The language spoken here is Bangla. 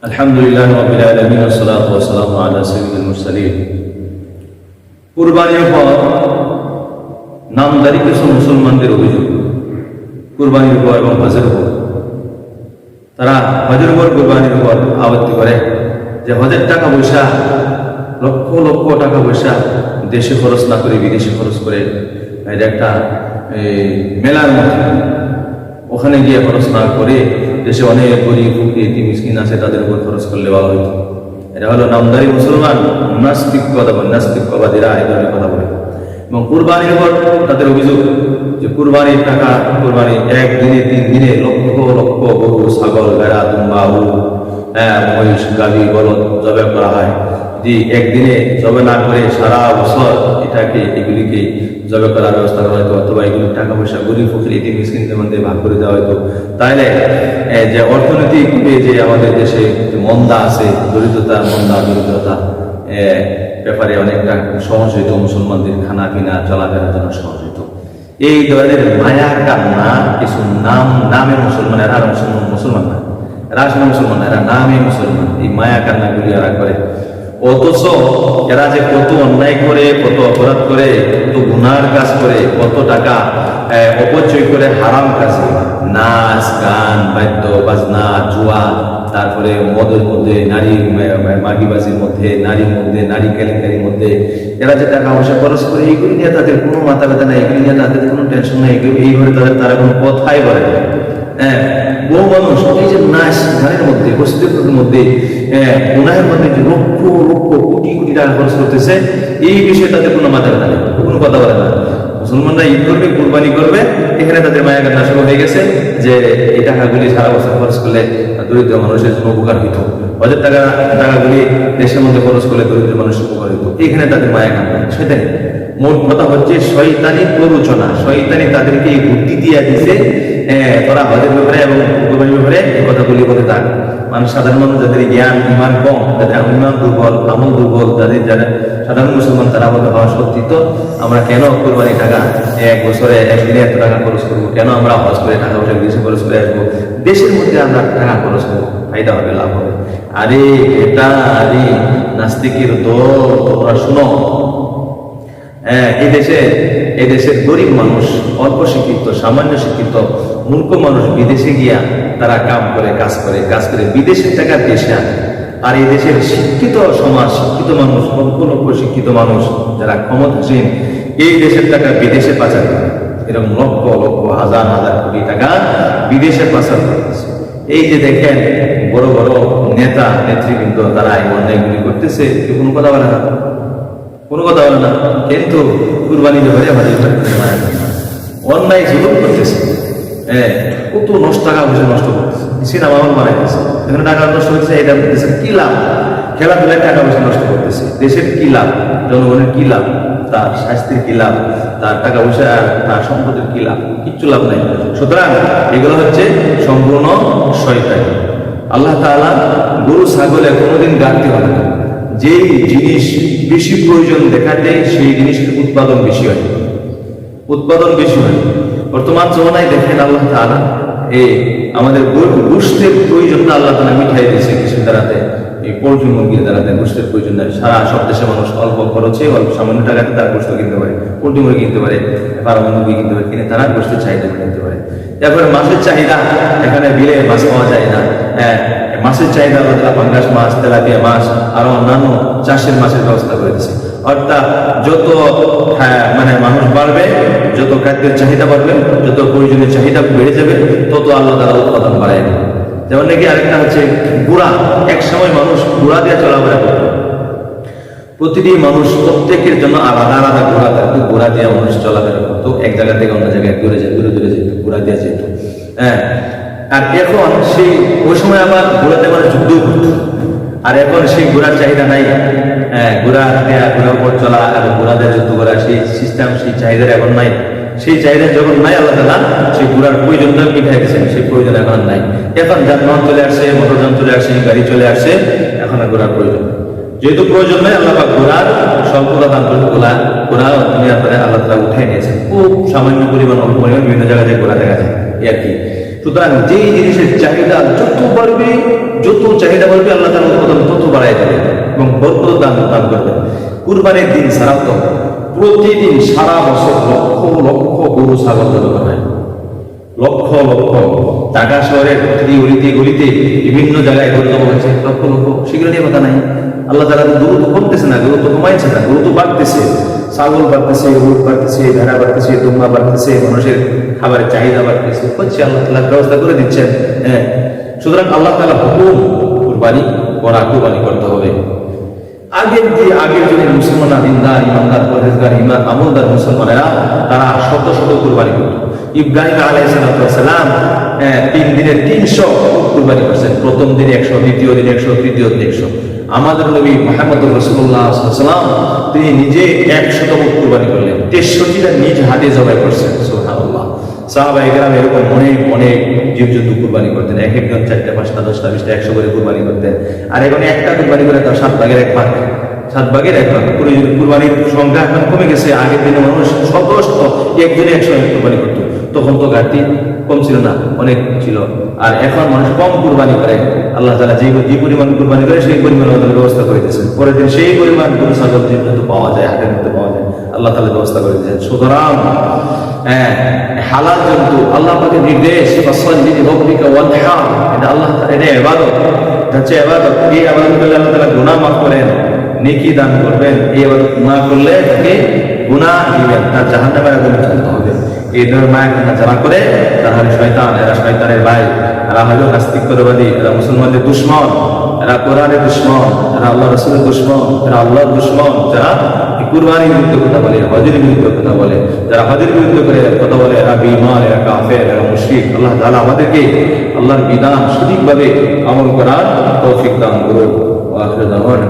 আলহামদুলিল্লাহ রাব্বিল আলামিন ওয়াসসালাতু ওয়াসসালামু আলা সাইয়্যিদিল মুরসালিন। কুরবানির পর নামদারি কিছু মুসলমানদের অভিযোগ কুরবানির উপর এবং হজের উপর, তারা হজের উপর কুরবানির উপর আপত্তি করে যে হজের টাকা পয়সা লক্ষ লক্ষ টাকা পয়সা দেশে খরচ না করে বিদেশে খরচ করে এটা একটা মেলার মধ্যে ওখানে গিয়ে খরচ না করে দেশে অনেক গরিব ফকির মিসকিন আছে তাদের উপর খরচ করলে ভালো হইত। এটা হলো নামদারি মুসলমান নাস্তিকবাদীরা এই ধরনের কথা বলে। এবং কুরবানির উপর তাদের অভিযোগ যে কুরবানির টাকা, কুরবানি একদিনে 3 দিনে লক্ষ লক্ষ গরু, ছাগল, ভেড়া, দুম্বা, উট, মহিষ, গাভী, বলদ জবে করা হয়। যদি একদিনে জবে না করে সারা বছর এগুলিকে জবে করার ব্যবস্থা করা হয়তো, অথবা এগুলির টাকা পয়সা গরিব ফকির এতিম মিসকিনদের মধ্যে ভাগ করে দেওয়া হয়তো, তাহলে যে অর্থনৈতিক যে আমাদের দেশে মন্দা আছে, দরিদ্রতা ব্যাপারে অনেকটা সহজ হইত, মুসলমানদের খানা পিনা চলাফেরার জন্য সহজ হইত। এই ধরনের মায়া কান্না কিছু নামে মুসলমান, এরা মুসলমান না, এরা আসলে মুসলমান না, এরা নামে মুসলমান। এই মায়া কান্নাগুলি এরা করে, অথচ এরা যে কত অন্যায় করে, কত অপরাধ করে, কত গুনার কাজ করে, কত টাকা অপচয় করে হারাম কাজে, নাচ গান, বাদ্য বাজনা, জুয়া, তারপরে মদের মধ্যে, নারী মাগিবাজির মধ্যে, নারীর মধ্যে, নারী কেলেঙ্কারির মধ্যে এরা যে টাকা পয়সা খরচ করে, এইগুলি নিয়ে তাদের কোনো মাথা ব্যথা নেই, এগুলি নিয়ে তাদের কোনো টেনশন নেই, এইভাবে তারা কোনো কথাই বলে না। বহু মানুষ এই যে নাচ গানের মধ্যে, প্রস্তুতির মধ্যে, গুনাহের মধ্যে যে লক্ষ লক্ষ কোটি কোটি টাকা খরচ করতেছে, এই বিষয়ে তাদের কোনো মাথা ব্যথা নেই, কোনো কথা বলে না। মুসলমানরা ঈদ করবে, কুরবানি করবে, এখানে তাদের মায়া কান্না শুরু হয়ে গেছে যে এই টাকাগুলি সারা বছর খরচ করলে দরিদ্র মানুষের জন্য উপকার হইত, হজের টাকাগুলি দেশের মধ্যে খরচ করলে দরিদ্র মানুষের উপকার হইত, এখানে তাদের মায়া কান্না। সেটাই মোট কথা হচ্ছে শয়তানি প্ররোচনা, শয়তানি তাদেরকে এই বুদ্ধি দিয়ে দিছে তোরা হজের ব্যাপারে এবং কুরবানির ব্যাপারে এই কথাগুলি বলে থাক। মানুষ, সাধারণ মানুষ যাদের জ্ঞান ইমান কম, যাদের ইমান দুর্বল, আমল দুর্বল, যারা সাধারণ মুসলমান, তারা বলতে হওয়া সত্যি তো আমরা কেন কুরবানি টাকা এক বছরে একদিনে এত টাকা খরচ করবো, কেন আমরা হজ করে টাকা পয়সা দেশে খরচ করে আসবো, দেশের মধ্যে আমরা টাকা খরচ করবো, ফায়দা হবে, লাভ হবে। আরে নাস্তিকের দল, তোমরা শুনো, এই দেশের গরিব মানুষ, অল্প শিক্ষিত, সামান্য শিক্ষিত, মূর্খ মানুষ বিদেশে গিয়া তারা কাজ করে বিদেশের টাকা দেশে আনে। আর এই দেশের শিক্ষিত সমাজ, শিক্ষিত মানুষ, লক্ষ লক্ষ শিক্ষিত মানুষ যারা ক্ষমতাসীন, এই দেশের টাকা বিদেশে পাচার করে, এরকম লক্ষ লক্ষ হাজার হাজার কোটি টাকা বিদেশে পাচার করতেছে। এই যে দেখেন বড় বড় নেতা নেতৃবৃন্দ, তারা এই অন্যায়গুলি করতেছে, কোনো কথা বলে না, কিন্তু কুরবানি ব্যাপারে অন্যায় জুলুম করতেছে, কত টাকা পয়সা নষ্ট করতেছে, সিনেমা হল বানাইতেছে, এখানে টাকা নষ্ট করতেছে, এটা দেশের কি লাভ? খেলাধুলায় টাকা পয়সা নষ্ট করতেছে, দেশের কি লাভ? জনগণের কি লাভ? তার স্বাস্থ্যের কি লাভ? তার টাকা পয়সা, তার সম্পদের কি লাভ? কিচ্ছু লাভ নাই। সুতরাং এগুলো হচ্ছে সম্পূর্ণ শয়তানি। আল্লাহ তাআলা গরু ছাগলে কোনোদিন ঘাটতি হবে না। যেই জিনিস বেশি প্রয়োজন দেখাতে সেই জিনিসের উৎপাদন বেশি হয়। বর্তমান জমানায় দেখেন আল্লাহ তাআলা আমাদের গোশতের প্রয়োজনটা আল্লাহ তাআলা মিটাই দিয়েছে কিছু দ্বারাতে, এই পোল্ট্রি মুরগির দ্বারাতে গোশতের প্রয়োজন নাই। সারা সব দেশের মানুষ অল্প খরচে, অল্প সামান্য টাকাতে তারা গোশত কিনতে পারে, পোল্ট্রি মুরগি কিনতে পারে, ফার্ম মুরগি কিনতে পারে, কিনে তারা গোশতের চাহিদা কিনতে পারে। তারপরে মাছের চাহিদা, এখানে বিলে মাছ পাওয়া যায় না, মাছের চাহিদা পাঙ্গাস মাছ, তেলাপিয়া মাছ, আরো অন্যান্য চাষের মাছের ব্যবস্থা করে দিচ্ছে। অর্থাৎ যত মানুষ বাড়বে, যত খাদ্যের চাহিদা বাড়বে, যত প্রয়োজনীয় চাহিদা বেড়ে যাবে, তত আল্লাহ তাআলা উৎপাদন বাড়ায়। যেমন নাকি আরেকটা হচ্ছে ঘোড়া। এক সময় মানুষ ঘোড়া দিয়ে চলাফেরা করত, প্রতিটি মানুষ প্রত্যেকের জন্য আলাদা আলাদা ঘোড়া থাকতো, ঘোড়া দিয়ে মানুষ চলাফেরা করতো, এক জায়গা থেকে অন্য জায়গায় দূরে যেত, ঘোড়া দিয়ে যেত। আর এখন ওই সময় আবার ঘোড়াতে মানুষ যুদ্ধ করতো, আর এখন সেই ঘোড়ার চাহিদা নাই। ঘোড়ার উপর চলা আর ঘোড়াদের যুদ্ধ করা, সেই সিস্টেম, সেই চাহিদা এখন নাই। সেই চাহিদা যখন নাই, আল্লাহ তাআলা সেই ঘোড়ার প্রয়োজনটা মিটাই দিয়েছেন, সেই প্রয়োজন এখন নাই। এখন যানবাহন চলে আসছে, মোটরযান চলে আসছে, গাড়ি চলে আসছে, এখন আর ঘোড়ার প্রয়োজন। যেহেতু প্রয়োজন নাই, আল্লাহ পাক ঘোড়ার স্বল্পতা দান করে ঘোড়া দুনিয়ার পরে আল্লাহ তাআলা উঠাই নিয়েছেন। খুব সামান্য পরিমাণ, অল্প পরিমাণ বিভিন্ন জায়গায় ঘোড়া দেখা যায়, আর কি। সুতরাং যেই জিনিসের চাহিদা যত বাড়বে, যত চাহিদা বলবে আল্লাহ তাআলা উৎপাদন তত বাড়ায় দেবে এবং বরকত দান করবেন। কুরবানির দিন ছাড়াও তো প্রতিদিন সারা বছর লক্ষ লক্ষ গরু ছাগল জবাই হয়, লক্ষ লক্ষ। ঢাকা শহরের প্রতিটি গলিতে গলিতে বিভিন্ন জায়গায় গরু জবাই হয়েছে লক্ষ লক্ষ। সেগুলো নিয়ে কথা নাই। আল্লাহ তাআলা তো গরু তো কমতেছে না, গরু তো কমাইছে না, গরু তো বাড়তেছে। ছাগল বাড়তেছে, উট বাড়তেছে, ভেড়া বাড়তেছে, দুম্বা বাড়তেছে, মানুষের খাবারের চাহিদা বাড়তেছে, হচ্ছে আল্লাহ তাআলা ব্যবস্থা করে দিচ্ছেন। হ্যাঁ, সুতরাং আল্লাহ তাআলা হুকুম কুরবানি করা, কুরবানি করতে হবে। আগের যুগের মুসলমানরা দিনদার, ইমানদার, পরহেজগার, আমলদার মুসলমানেরা তারা শত শত কুরবানি করত। ইব্রাহিম আলাইহিস সালাম 3 দিনে 300 কুরবানি করছেন। প্রথম দিনে 100, দ্বিতীয় দিনে 100, তৃতীয় দিনে 100। আমাদের নবী মুহাম্মদুর রাসূলুল্লাহ সাল্লাল্লাহু আলাইহি ওয়াসাল্লাম তিনি নিজে 100 কুরবানি করলেন, 63টা নিজ হাতে জবাই করছেন। সুবহানাল্লাহ। সাহাবায়ে কেরাম এরকম অনেক অনেক জীবজন্তু কুরবানি করতেন। এক একজন 4টা, 5টা, 10টা, 20টা, 100 করে কুরবানি করতেন। আর এখন একটা কুরবানি করে তার 7 ভাগের 1 ভাগ, 7 ভাগের 1 ভাগ। কুরবানির সংখ্যা এখন কমে গেছে। আগের দিনে মানুষ শত শত একজনে 100 কুরবানি করত। তখন তো ঘাটতি কম ছিল না, অনেক ছিল। আর এখন মানুষ কম কুরবানি করে। আল্লাহ তাআলা যে পরিমাণ কুরবানি করে সেই পরিমাণ আমাদের ব্যবস্থা করে দিয়েছেন। পরের দিন সেই পরিমাণ গরু ছাগল জীবজন্তু পাওয়া যায়, হাটের মধ্যে পাওয়া যায়, আল্লাহ তাআলা ব্যবস্থা করে দিয়েছেন। সুতরাং হালাল জন্তু আল্লাহ পাকের নির্দেশ, ফাসাল্লি লিরাব্বিকা ওয়ানহার, এটা আল্লাহ, এটা ইবাদত, এটা হচ্ছে ইবাদত। এই ইবাদত করলে আল্লাহ তাআলা গুনাহ মাফ করেন, নেকি দান করবেন। এই ইবাদত না করলে তাকে গুনাহ দিবেন, তার জাহান্নামের আগুনে জ্বলতে হবে। এই ধরনের মায়া যারা করে তারা হলো শয়তান, এরা শয়তানের ভাই, এরা হলো নাস্তিকবাদী, এরা মুসলমানদের দুশমন, এরা কোরআনের দুশমন, এরা আল্লাহ রাসূলের দুশমন, এরা আল্লাহর দুশমন। যারা কুরবানির বিরুদ্ধে কথা বলে, হজের বিরুদ্ধে কথা বলে, যারা হজের বিরুদ্ধে করে কথা বলে, এরা বেঈমান, এরা কাফের, এরা মুশরিক। আল্লাহ তাআলা আমাদেরকে আল্লাহর বিধান সঠিকভাবে আমল করার তৌফিক দান করুন। ওয়া আখিরু দাওয়ানা